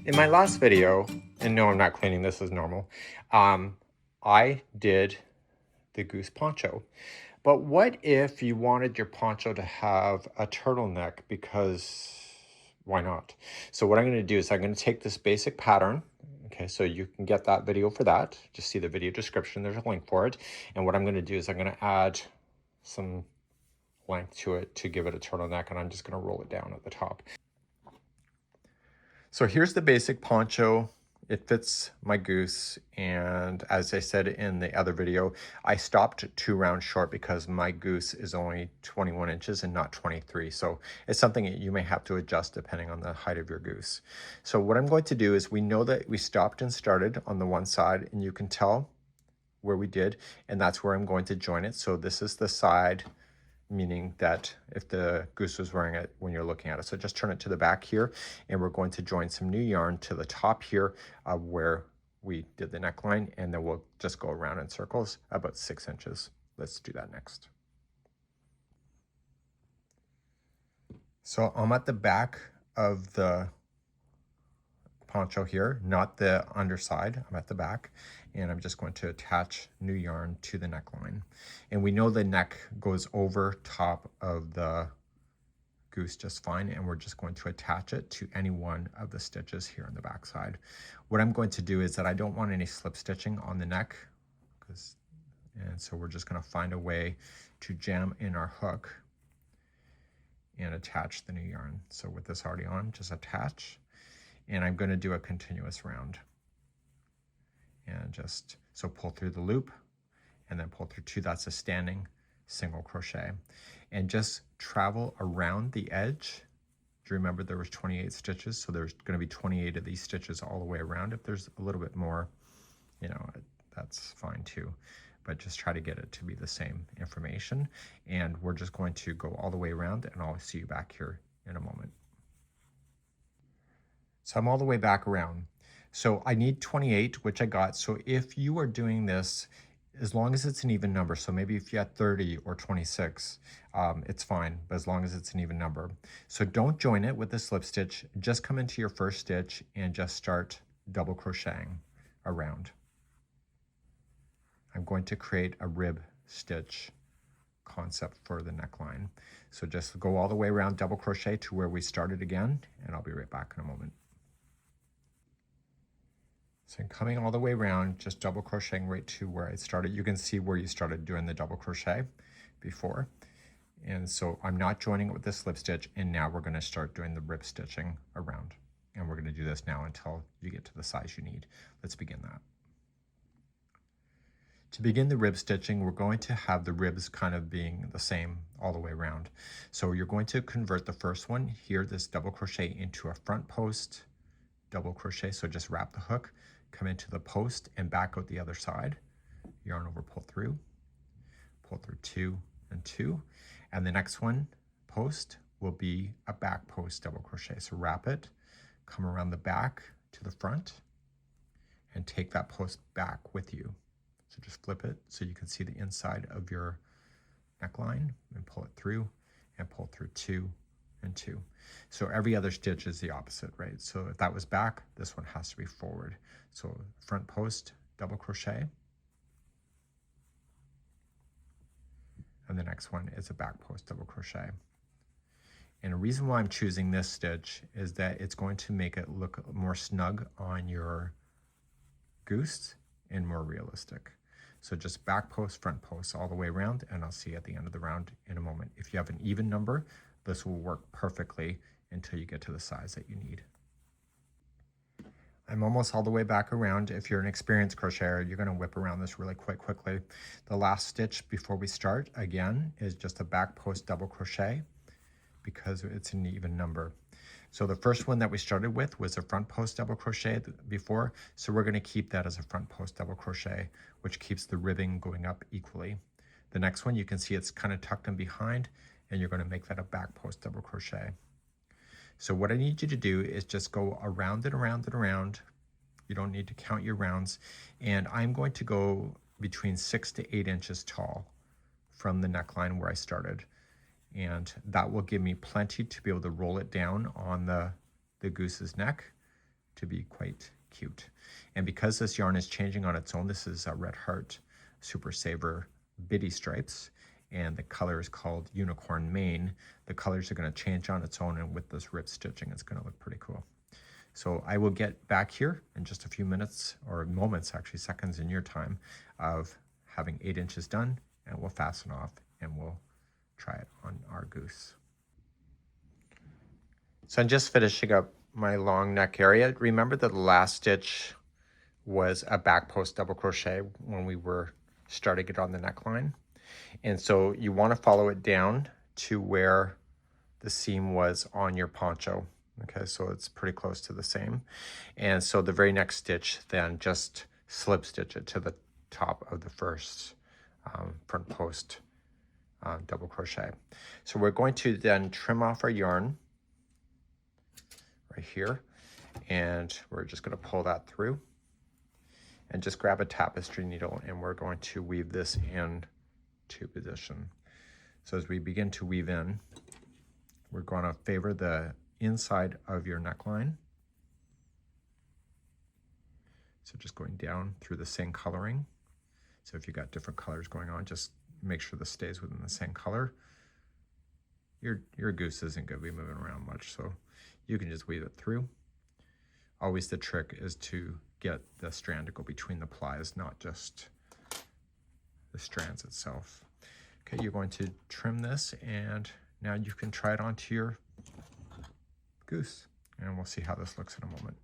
In my last video, and no, I'm not cleaning, this is normal, I did the goose poncho. But what if you wanted your poncho to have a turtleneck? Because why not? So what I'm going to do is I'm going to take this basic pattern. Okay, so you can get that video for that. Just see the video description. There's a link for it. And what I'm going to do is I'm going to add some length to it to give it a turtleneck, and I'm just going to roll it down at the top. So here's the basic poncho. It fits my goose, and as I said in the other video, I stopped 2 rounds short because my goose is only 21 inches and not 23. So it's something that you may have to adjust depending on the height of your goose. So what I'm going to do is, we know that we stopped and started on the one side, and you can tell where we did, and that's where I'm going to join it. So this is the side, meaning that if the goose was wearing it when you're looking at it. So just turn it to the back here, and we're going to join some new yarn to the top here where we did the neckline, and then we'll just go around in circles about 6 inches. Let's do that next. So I'm at the back of the poncho here, not the underside. I'm at the back, and I'm just going to attach new yarn to the neckline. And we know the neck goes over top of the goose just fine, and we're just going to attach it to any one of the stitches here on the back side. What I'm going to do is that I don't want any slip stitching on the neck, and so we're just going to find a way to jam in our hook and attach the new yarn. So with this already on, just attach. And I'm going to do a continuous round, and just so pull through the loop and then pull through 2. That's a standing single crochet, and just travel around the edge. Do you remember there was 28 stitches? So there's going to be 28 of these stitches all the way around. If there's a little bit more, you know, that's fine too, but just try to get it to be the same information. And we're just going to go all the way around, and I'll see you back here in a moment. So I'm all the way back around. So I need 28, which I got. So if you are doing this, as long as it's an even number, so maybe if you had 30 or 26, it's fine, but as long as it's an even number. So don't join it with the slip stitch. Just come into your first stitch and just start double crocheting around. I'm going to create a rib stitch concept for the neckline. So just go all the way around, double crochet to where we started again, and I'll be right back in a moment. So I'm coming all the way around, just double crocheting right to where I started. You can see where you started doing the double crochet before. And so I'm not joining it with the slip stitch, and now we're going to start doing the rib stitching around. And we're going to do this now until you get to the size you need. Let's begin that. To begin the rib stitching, we're going to have the ribs kind of being the same all the way around. So you're going to convert the first one here, this double crochet, into a front post double crochet. So just wrap the hook, come into the post, and back out the other side. Yarn over, pull through 2 and 2. And the next one, post, will be a back post double crochet. So wrap it, come around the back to the front, and take that post back with you. So just flip it so you can see the inside of your neckline, and pull it through, and pull through 2 and 2. So every other stitch is the opposite, right? So if that was back, this one has to be forward. So front post double crochet, and the next one is a back post double crochet. And a reason why I'm choosing this stitch is that it's going to make it look more snug on your goose and more realistic. So just back post, front post all the way around, and I'll see you at the end of the round in a moment. If you have an even number, this will work perfectly until you get to the size that you need. I'm almost all the way back around. If you're an experienced crocheter, you're going to whip around this really quickly. The last stitch before we start, again, is just a back post double crochet because it's an even number. So the first one that we started with was a front post double crochet before, so we're going to keep that as a front post double crochet, which keeps the ribbing going up equally. The next one, you can see it's kind of tucked in behind, and you're going to make that a back post double crochet. So what I need you to do is just go around and around and around. You don't need to count your rounds. And I'm going to go between 6 to 8 inches tall from the neckline where I started. And that will give me plenty to be able to roll it down on the goose's neck to be quite cute. And because this yarn is changing on its own, this is a Red Heart Super Saver Biddy Stripes, and the color is called Unicorn Mane. The colors are going to change on its own, and with this rip stitching, it's going to look pretty cool. So I will get back here in just a few minutes, or moments actually, seconds in your time, of having 8 inches done, and we'll fasten off and we'll try it on our goose. So I'm just finishing up my long neck area. Remember that the last stitch was a back post double crochet when we were starting it on the neckline. And so you want to follow it down to where the seam was on your poncho. Okay, so it's pretty close to the same. And so the very next stitch, then just slip stitch it to the top of the first front post double crochet. So we're going to then trim off our yarn right here, and we're just going to pull that through and just grab a tapestry needle, and we're going to weave this in to position. So as we begin to weave in, we're going to favor the inside of your neckline. So just going down through the same coloring. So if you've got different colors going on, just make sure this stays within the same color. Your goose isn't going to be moving around much, so you can just weave it through. Always the trick is to get the strand to go between the plies, not just the strands itself. Okay, you're going to trim this, and now you can try it onto your goose, and we'll see how this looks in a moment.